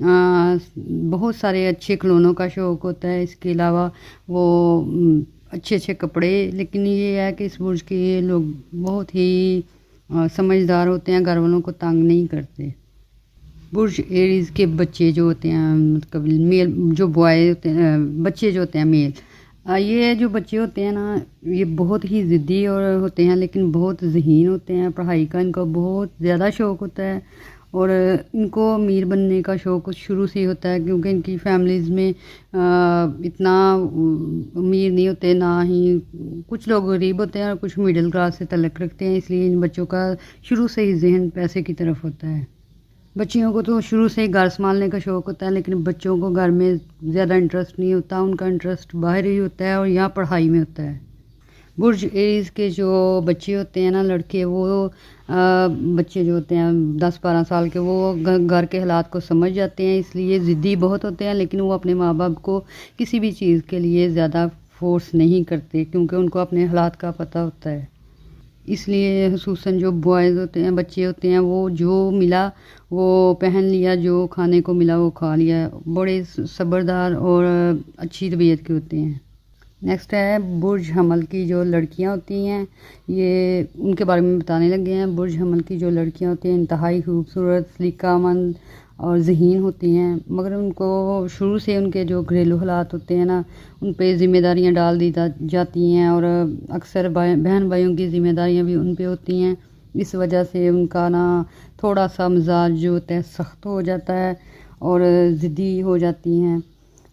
بہت سارے اچھے کھلونوں کا شوق ہوتا ہے، اس کے علاوہ وہ اچھے اچھے کپڑے، لیکن یہ ہے کہ اس برج کے یہ لوگ بہت ہی سمجھدار ہوتے ہیں، گھر والوں کو تنگ نہیں کرتے۔ برج ایریز کے بچے جو ہوتے ہیں، مطلب میل جو بوائے ہوتے ہیں، بچے جو ہوتے ہیں میل، یہ جو بچے ہوتے ہیں نا، یہ بہت ہی ضدی اور ہوتے ہیں، لیکن بہت ذہین ہوتے ہیں، پڑھائی کا ان کا بہت زیادہ شوق ہوتا ہے، اور ان کو امیر بننے کا شوق شروع سے ہی ہوتا ہے، کیونکہ ان کی فیملیز میں اتنا امیر نہیں ہوتے، نہ ہی کچھ لوگ غریب ہوتے ہیں اور کچھ مڈل کلاس سے تعلق رکھتے ہیں، اس لیے ان بچوں کا شروع سے ہی ذہن پیسے کی طرف ہوتا ہے۔ بچیوں کو تو شروع سے ہی گھر سنبھالنے کا شوق ہوتا ہے، لیکن بچوں کو گھر میں زیادہ انٹرسٹ نہیں ہوتا، ان کا انٹرسٹ باہر ہی ہوتا ہے اور یہاں پڑھائی میں ہوتا ہے۔ برج ایریز کے جو بچے ہوتے ہیں نا، لڑکے، وہ بچے جو ہوتے ہیں 10-12 سال کے، وہ گھر کے حالات کو سمجھ جاتے ہیں، اس لیے ضدی بہت ہوتے ہیں، لیکن وہ اپنے ماں باپ کو کسی بھی چیز کے لیے زیادہ فورس نہیں کرتے، کیونکہ ان کو اپنے حالات کا پتہ ہوتا ہے۔ اس لیے خصوصاً جو بوائز ہوتے ہیں، بچے ہوتے ہیں، وہ جو ملا وہ پہن لیا، جو کھانے کو ملا وہ کھا لیا، بڑے صبردار اور اچھی طبیعت کے ہوتے ہیں۔ نیکسٹ ہے برج حمل کی جو لڑکیاں ہوتی ہیں، یہ ان کے بارے میں بتانے لگے ہیں۔ برج حمل کی جو لڑکیاں ہوتی ہیں انتہائی خوبصورت، سلیقہ مند اور ذہین ہوتی ہیں، مگر ان کو شروع سے ان کے جو گھریلو حالات ہوتے ہیں نا، ان پہ ذمہ داریاں ڈال دی جاتی ہیں، اور اکثر بہن بھائیوں کی ذمہ داریاں بھی ان پہ ہوتی ہیں، اس وجہ سے ان کا نا تھوڑا سا مزاج جو ہوتا ہے سخت ہو جاتا ہے اور ضدی ہو جاتی ہیں،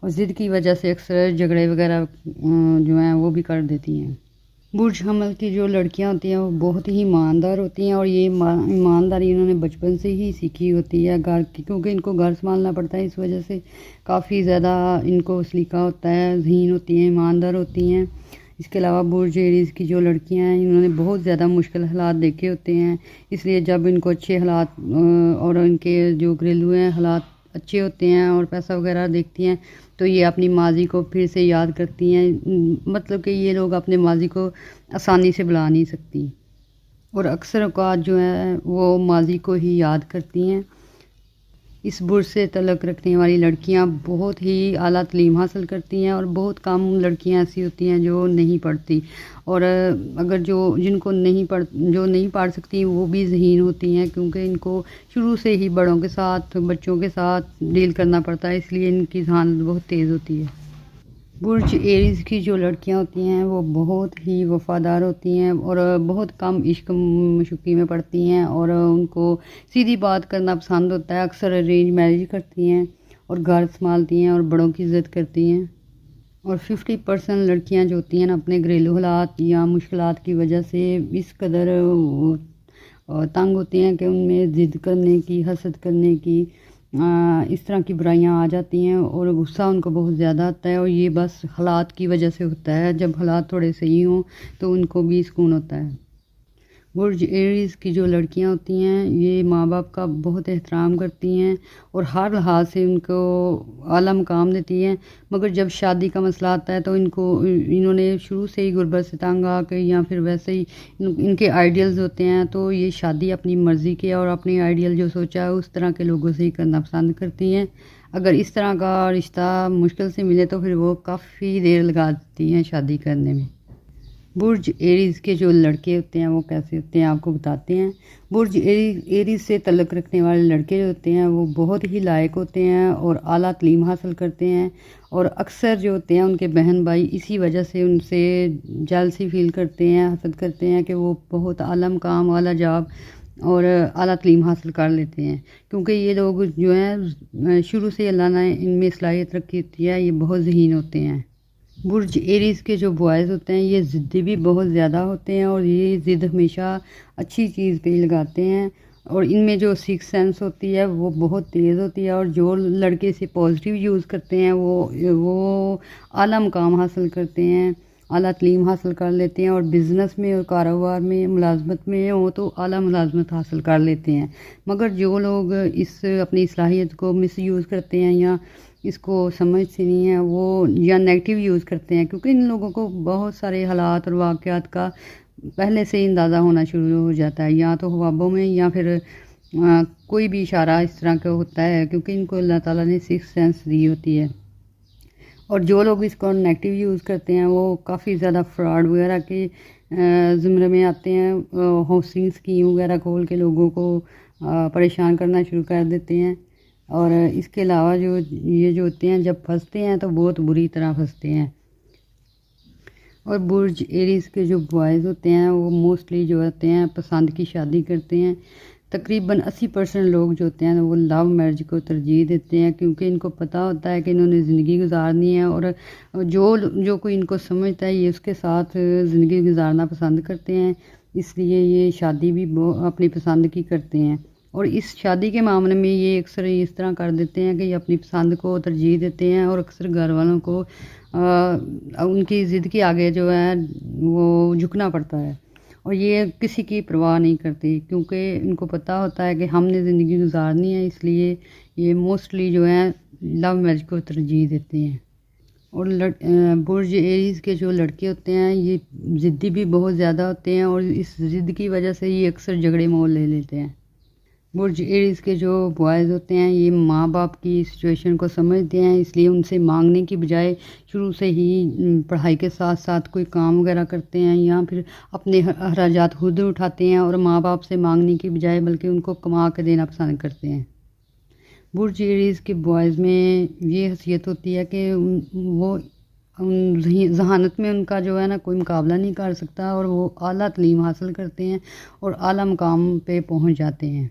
اور ضد کی وجہ سے اکثر جھگڑے وغیرہ جو ہیں وہ بھی کر دیتی ہیں۔ برج حمل کی جو لڑکیاں ہوتی ہیں وہ بہت ہی ایماندار ہوتی ہیں، اور یہ ایمانداری انہوں نے بچپن سے ہی سیکھی ہوتی ہے گھر کی، کیونکہ ان کو گھر سنبھالنا پڑتا ہے، اس وجہ سے کافی زیادہ ان کو سلیقہ ہوتا ہے، ذہین ہوتی ہیں، ایماندار ہوتی ہیں۔ اس کے علاوہ برج ایریز کی جو لڑکیاں ہیں، انہوں نے بہت زیادہ مشکل حالات دیکھے ہوتے ہیں، اس لیے جب ان کو اچھے حالات اور ان کے جو گھریلو ہیں حالات اچھے ہوتے ہیں اور پیسہ وغیرہ دیکھتی ہیں، تو یہ اپنی ماضی کو پھر سے یاد کرتی ہیں، مطلب کہ یہ لوگ اپنے ماضی کو آسانی سے بھلا نہیں سکتی، اور اکثر اوقات جو ہیں وہ ماضی کو ہی یاد کرتی ہیں۔ اس برج سے تعلق رکھنے والی لڑکیاں بہت ہی اعلیٰ تعلیم حاصل کرتی ہیں، اور بہت کم لڑکیاں ایسی ہوتی ہیں جو نہیں پڑھتی، اور اگر جن کو جو نہیں پڑھ سکتی وہ بھی ذہین ہوتی ہیں، کیونکہ ان کو شروع سے ہی بڑوں کے ساتھ، بچوں کے ساتھ ڈیل کرنا پڑتا ہے، اس لیے ان کی ذہانت بہت تیز ہوتی ہے۔ برج ایریز کی جو لڑکیاں ہوتی ہیں وہ بہت ہی وفادار ہوتی ہیں، اور بہت کم عشق مشقی میں پڑتی ہیں، اور ان کو سیدھی بات کرنا پسند ہوتا ہے، اکثر ارینج میرج کرتی ہیں اور گھر سنبھالتی ہیں اور بڑوں کی عزت کرتی ہیں، اور 50% لڑکیاں جو ہوتی ہیں نا اپنے گھریلو حالات یا مشکلات کی وجہ سے اس قدر تنگ ہوتی ہیں کہ ان میں ضد کرنے کی، حسد کرنے کی، اس طرح کی برائیاں آ جاتی ہیں، اور غصہ ان کو بہت زیادہ آتا ہے، اور یہ بس حالات کی وجہ سے ہوتا ہے، جب حالات تھوڑے صحیح ہوں تو ان کو بھی سکون ہوتا ہے۔ برج ایریز کی جو لڑکیاں ہوتی ہیں یہ ماں باپ کا بہت احترام کرتی ہیں اور ہر لحاظ سے ان کو اعلیٰ مقام دیتی ہیں، مگر جب شادی کا مسئلہ آتا ہے تو انہوں نے شروع سے ہی غربت سے تنگ آ کے یا پھر ویسے ہی ان کے آئیڈیلز ہوتے ہیں، تو یہ شادی اپنی مرضی کے اور اپنی آئیڈیل جو سوچا ہے اس طرح کے لوگوں سے ہی کرنا پسند کرتی ہیں۔ اگر اس طرح کا رشتہ مشکل سے ملے تو پھر وہ کافی دیر لگا دیتی ہیں شادی کرنے میں۔ برج ایریز کے جو لڑکے ہوتے ہیں وہ کیسے ہوتے ہیں آپ کو بتاتے ہیں۔ برج ایریز سے تعلق رکھنے والے لڑکے جو ہوتے ہیں وہ بہت ہی لائق ہوتے ہیں اور اعلیٰ تعلیم حاصل کرتے ہیں، اور اکثر جو ہوتے ہیں ان کے بہن بھائی اسی وجہ سے ان سے جیلسی فیل کرتے ہیں، حسد کرتے ہیں کہ وہ بہت اعلیٰ مقام، اعلیٰ جاب اور اعلیٰ تعلیم حاصل کر لیتے ہیں، کیونکہ یہ لوگ جو ہیں شروع سے اللہ نے ان میں صلاحیت رکھی ہوتی ہے، یہ بہت ذہین ہوتے ہیں۔ برج ایریز کے جو بوائز ہوتے ہیں یہ ضدی بھی بہت زیادہ ہوتے ہیں، اور یہ ضد ہمیشہ اچھی چیز پہ ہی لگاتے ہیں، اور ان میں جو سکس سینس ہوتی ہے وہ بہت تیز ہوتی ہے، اور جو لڑکے سے پازیٹیو یوز کرتے ہیں وہ اعلیٰ مقام حاصل کرتے ہیں، اعلیٰ تعلیم حاصل کر لیتے ہیں، اور بزنس میں اور کاروبار میں، ملازمت میں ہوں تو اعلیٰ ملازمت حاصل کر لیتے ہیں، مگر جو لوگ اس اپنی صلاحیت کو مس یوز کرتے ہیں یا اس کو سمجھتے نہیں ہیں، وہ یا نیگیٹو یوز کرتے ہیں، کیونکہ ان لوگوں کو بہت سارے حالات اور واقعات کا پہلے سے ہی اندازہ ہونا شروع ہو جاتا ہے، یا تو خوابوں میں یا پھر کوئی بھی اشارہ اس طرح کا ہوتا ہے، کیونکہ ان کو اللہ تعالیٰ نے سکس سینس دی ہوتی ہے، اور جو لوگ اس کو نیگیٹو یوز کرتے ہیں وہ کافی زیادہ فراڈ وغیرہ کے زمرے میں آتے ہیں، ہاؤسنگ اسکیم وغیرہ کھول کے لوگوں کو پریشان کرنا شروع کر دیتے ہیں، اور اس کے علاوہ جو ہوتے ہیں جب پھنستے ہیں تو بہت بری طرح پھنستے ہیں۔ اور برج ایریز کے جو بوائز ہوتے ہیں وہ موسٹلی جو ہوتے ہیں پسند کی شادی کرتے ہیں، تقریباً 80% لوگ جو ہوتے ہیں وہ لو میرج کو ترجیح دیتے ہیں، کیونکہ ان کو پتہ ہوتا ہے کہ انہوں نے زندگی گزارنی ہے، اور جو کوئی ان کو سمجھتا ہے یہ اس کے ساتھ زندگی گزارنا پسند کرتے ہیں، اس لیے یہ شادی بھی اپنی پسند کی کرتے ہیں۔ اور اس شادی کے معاملے میں یہ اکثر اس طرح کر دیتے ہیں کہ یہ اپنی پسند کو ترجیح دیتے ہیں، اور اکثر گھر والوں کو ان کی ضد کے آگے جو ہے وہ جھکنا پڑتا ہے، اور یہ کسی کی پرواہ نہیں کرتی، کیونکہ ان کو پتہ ہوتا ہے کہ ہم نے زندگی گزارنی ہے، اس لیے یہ موسٹلی جو ہے لو میرج کو ترجیح دیتے ہیں۔ اور برج ایریز کے جو لڑکے ہوتے ہیں یہ ضدی بھی بہت زیادہ ہوتے ہیں، اور اس ضد کی وجہ سے یہ اکثر جھگڑے مول لے لیتے ہیں۔ برج ایریز کے جو بوائز ہوتے ہیں یہ ماں باپ کی سچویشن کو سمجھتے ہیں، اس لیے ان سے مانگنے کی بجائے شروع سے ہی پڑھائی کے ساتھ ساتھ کوئی کام وغیرہ کرتے ہیں، یا پھر اپنے اخراجات خود اٹھاتے ہیں، اور ماں باپ سے مانگنے کی بجائے بلکہ ان کو کما کے دینا پسند کرتے ہیں۔ برج ایریز کے بوائز میں یہ حیثیت ہوتی ہے کہ وہ ذہانت میں ان کا جو ہے نا کوئی مقابلہ نہیں کر سکتا، اور وہ اعلیٰ تعلیم حاصل کرتے ہیں اور اعلیٰ مقام پہ پہنچ جاتے ہیں۔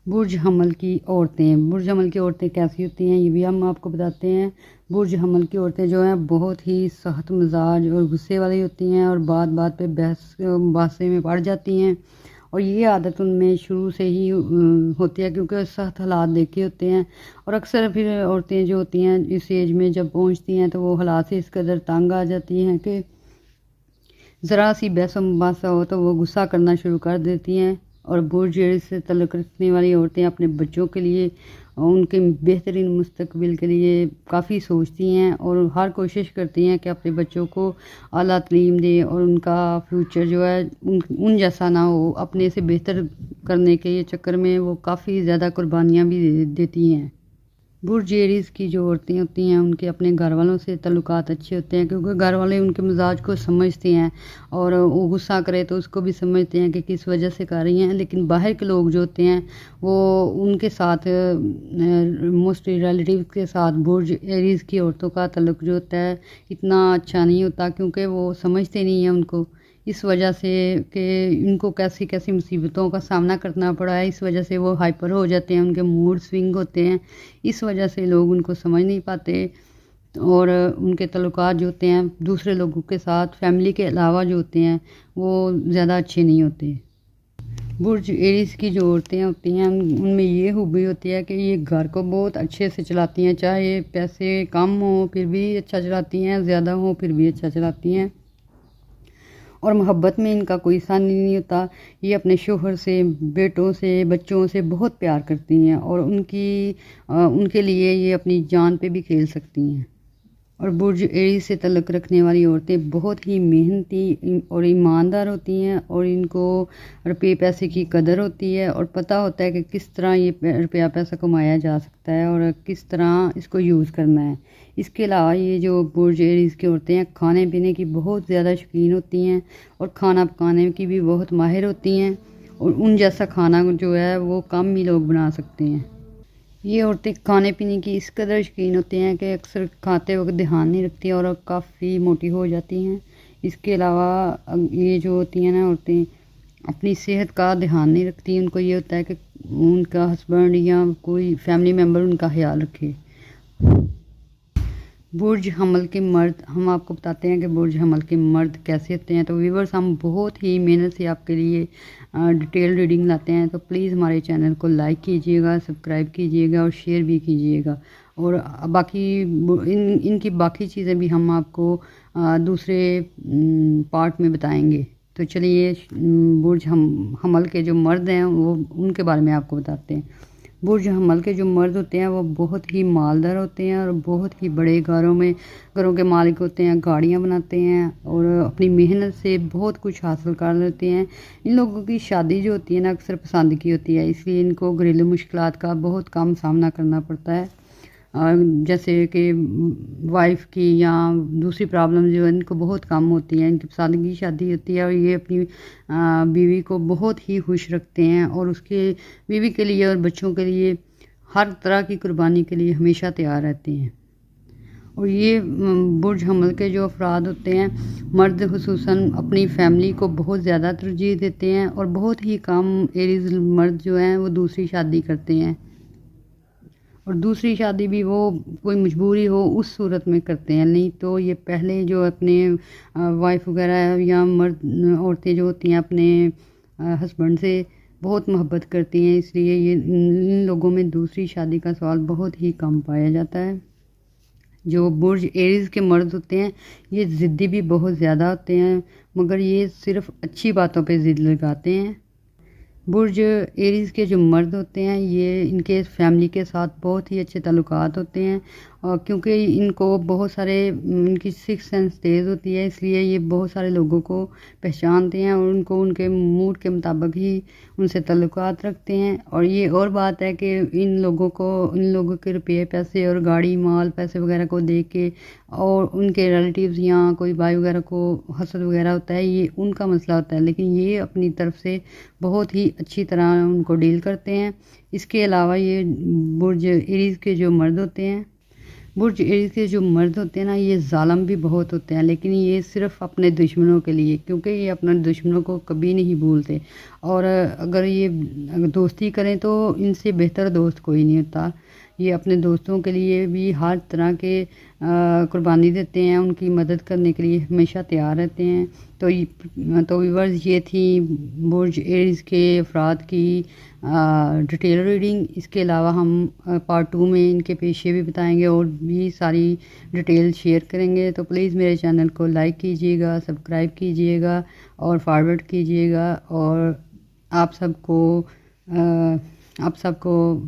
برج حمل کی عورتیں کیسی ہوتی ہیں یہ بھی ہم آپ کو بتاتے ہیں۔ برج حمل کی عورتیں جو ہیں بہت ہی سخت مزاج اور غصے والی ہوتی ہیں، اور بات بات پہ بحثے میں پڑ جاتی ہیں، اور یہ عادت ان میں شروع سے ہی ہوتی ہے، کیونکہ سخت حالات دیکھے ہوتے ہیں، اور اکثر پھر عورتیں جو ہوتی ہیں اس ایج میں جب پہنچتی ہیں تو وہ حالات سے اس قدر تنگ آ جاتی ہیں کہ ذرا سی بحث و مباحثہ ہو تو وہ غصہ کرنا شروع کر دیتی ہیں۔ اور برج ایریز سے تعلق رکھنے والی عورتیں اپنے بچوں کے لیے، ان کے بہترین مستقبل کے لیے کافی سوچتی ہیں، اور ہر کوشش کرتی ہیں کہ اپنے بچوں کو اعلیٰ تعلیم دے، اور ان کا فیوچر جو ہے ان جیسا نہ ہو، اپنے سے بہتر کرنے کے چکر میں وہ کافی زیادہ قربانیاں بھی دیتی ہیں۔ برج ایریز کی جو عورتیں ہوتی ہیں ان کے اپنے گھر والوں سے تعلقات اچھے ہوتے ہیں، کیونکہ گھر والے ان کے مزاج کو سمجھتے ہیں، اور وہ غصہ کرے تو اس کو بھی سمجھتے ہیں کہ کس وجہ سے کر رہی ہیں، لیکن باہر کے لوگ جو ہوتے ہیں وہ ان کے ساتھ موسٹلی ریلیٹیو کے ساتھ برج ایریز کی عورتوں کا تعلق جو ہوتا ہے اتنا اچھا نہیں ہوتا، کیونکہ وہ سمجھتے نہیں ہیں ان کو، اس وجہ سے کہ ان کو کیسی کیسی مصیبتوں کا سامنا کرنا پڑا ہے، اس وجہ سے وہ ہائپر ہو جاتے ہیں، ان کے موڈ سوئنگ ہوتے ہیں، اس وجہ سے لوگ ان کو سمجھ نہیں پاتے، اور ان کے تعلقات جو ہوتے ہیں دوسرے لوگوں کے ساتھ فیملی کے علاوہ جو ہوتے ہیں وہ زیادہ اچھے نہیں ہوتے۔ برج ایریز کی جو عورتیں ہوتی ہیں ان میں یہ خوبی ہوتی ہے کہ یہ گھر کو بہت اچھے سے چلاتی ہیں، چاہے پیسے کم ہوں پھر بھی اچھا چلاتی ہیں، زیادہ ہوں پھر بھی اچھا چلاتی ہیں، اور محبت میں ان کا کوئی ثانی نہیں ہوتا، یہ اپنے شوہر سے، بیٹوں سے، بچوں سے بہت پیار کرتی ہیں، اور ان کے لیے یہ اپنی جان پہ بھی کھیل سکتی ہیں۔ اور برج ایریز سے تعلق رکھنے والی عورتیں بہت ہی محنتی اور ایماندار ہوتی ہیں، اور ان کو روپے پیسے کی قدر ہوتی ہے، اور پتہ ہوتا ہے کہ کس طرح یہ روپیہ پیسہ کمایا جا سکتا ہے اور کس طرح اس کو یوز کرنا ہے۔ اس کے علاوہ یہ جو برج ایریز کی عورتیں ہیں کھانے پینے کی بہت زیادہ شوقین ہوتی ہیں، اور کھانا پکانے کی بھی بہت ماہر ہوتی ہیں، اور ان جیسا کھانا جو ہے وہ کم ہی لوگ بنا سکتے ہیں۔ یہ عورتیں کھانے پینے کی اس قدر شوقین ہوتی ہیں کہ اکثر کھاتے وقت دھیان نہیں رکھتی اور کافی موٹی ہو جاتی ہیں۔ اس کے علاوہ یہ جو ہوتی ہیں نا عورتیں اپنی صحت کا دھیان نہیں رکھتی، ان کو یہ ہوتا ہے کہ ان کا ہسبینڈ یا کوئی فیملی ممبر ان کا خیال رکھے۔ برج حمل کے مرد، ہم آپ کو بتاتے ہیں کہ برج حمل کے مرد کیسے ہوتے ہیں، تو ویورز ہم بہت ہی محنت سے آپ کے لیے ڈیٹیل ریڈنگ لاتے ہیں، تو پلیز ہمارے چینل کو لائک کیجیے گا، سبسکرائب کیجیے گا اور شیئر بھی کیجیے گا، اور باقی ان کی باقی چیزیں بھی ہم آپ کو دوسرے پارٹ میں بتائیں گے۔ تو چلیے برج حمل کے جو مرد ہیں وہ ان کے بارے میں آپ کو بتاتے ہیں۔ برج حمل کے جو مرد ہوتے ہیں وہ بہت ہی مالدار ہوتے ہیں اور بہت ہی بڑے گھروں کے مالک ہوتے ہیں، گاڑیاں بناتے ہیں اور اپنی محنت سے بہت کچھ حاصل کر لیتے ہیں۔ ان لوگوں کی شادی جو ہوتی ہے نا اکثر پسند کی ہوتی ہے، اس لیے ان کو گھریلو مشکلات کا بہت کم سامنا کرنا پڑتا ہے، جیسے کہ وائف کی یا دوسری پرابلم جو ہے ان کو بہت کم ہوتی ہیں۔ ان کی پسند کی شادی ہوتی ہے اور یہ اپنی بیوی کو بہت ہی خوش رکھتے ہیں اور اس کے بیوی کے لیے اور بچوں کے لیے ہر طرح کی قربانی کے لیے ہمیشہ تیار رہتے ہیں۔ اور یہ برج حمل کے جو افراد ہوتے ہیں، مرد خصوصاً اپنی فیملی کو بہت زیادہ ترجیح دیتے ہیں اور بہت ہی کم ایریز مرد جو ہیں وہ دوسری شادی کرتے ہیں، اور دوسری شادی بھی وہ کوئی مجبوری ہو اس صورت میں کرتے ہیں، نہیں تو یہ پہلے جو اپنے وائف وغیرہ یا مرد عورتیں جو ہوتی ہیں اپنے ہسبینڈ سے بہت محبت کرتی ہیں، اس لیے ان لوگوں میں دوسری شادی کا سوال بہت ہی کم پایا جاتا ہے۔ جو برج ایریز کے مرد ہوتے ہیں یہ ضدی بھی بہت زیادہ ہوتے ہیں، مگر یہ صرف اچھی باتوں پہ ضد لگاتے ہیں۔ برج ایریز کے جو مرد ہوتے ہیں یہ ان کے فیملی کے ساتھ بہت ہی اچھے تعلقات ہوتے ہیں، اور کیونکہ ان کو بہت سارے ان کی سکس سینس تیز ہوتی ہے، اس لیے یہ بہت سارے لوگوں کو پہچانتے ہیں اور ان کو ان کے موڈ کے مطابق ہی ان سے تعلقات رکھتے ہیں۔ اور یہ اور بات ہے کہ ان لوگوں کے روپے پیسے اور گاڑی مال پیسے وغیرہ کو دیکھ کے اور ان کے ریلیٹیوز یا کوئی بھائی وغیرہ کو حسد وغیرہ ہوتا ہے، یہ ان کا مسئلہ ہوتا ہے، لیکن یہ اپنی طرف سے بہت ہی اچھی طرح ان کو ڈیل کرتے ہیں۔ اس کے علاوہ یہ برج ایریز کے جو مرد ہوتے ہیں نا یہ ظالم بھی بہت ہوتے ہیں، لیکن یہ صرف اپنے دشمنوں کے لیے، کیونکہ یہ اپنے دشمنوں کو کبھی نہیں بھولتے، اور اگر یہ دوستی کریں تو ان سے بہتر دوست کوئی نہیں ہوتا۔ یہ اپنے دوستوں کے لیے بھی ہر طرح کے قربانی دیتے ہیں، ان کی مدد کرنے کے لیے ہمیشہ تیار رہتے ہیں۔ تو ویورز یہ تھی برج ایریز کے افراد کی ڈیٹیل ریڈنگ۔ اس کے علاوہ ہم پارٹ 2 میں ان کے پیشے بھی بتائیں گے اور بھی ساری ڈیٹیل شیئر کریں گے، تو پلیز میرے چینل کو لائک کیجیے گا، سبسکرائب کیجیے گا اور فارورڈ کیجیے گا، اور آپ سب کو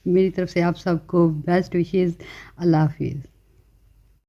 میری طرف سے آپ سب کو بیسٹ وشیز۔ اللہ حافظ۔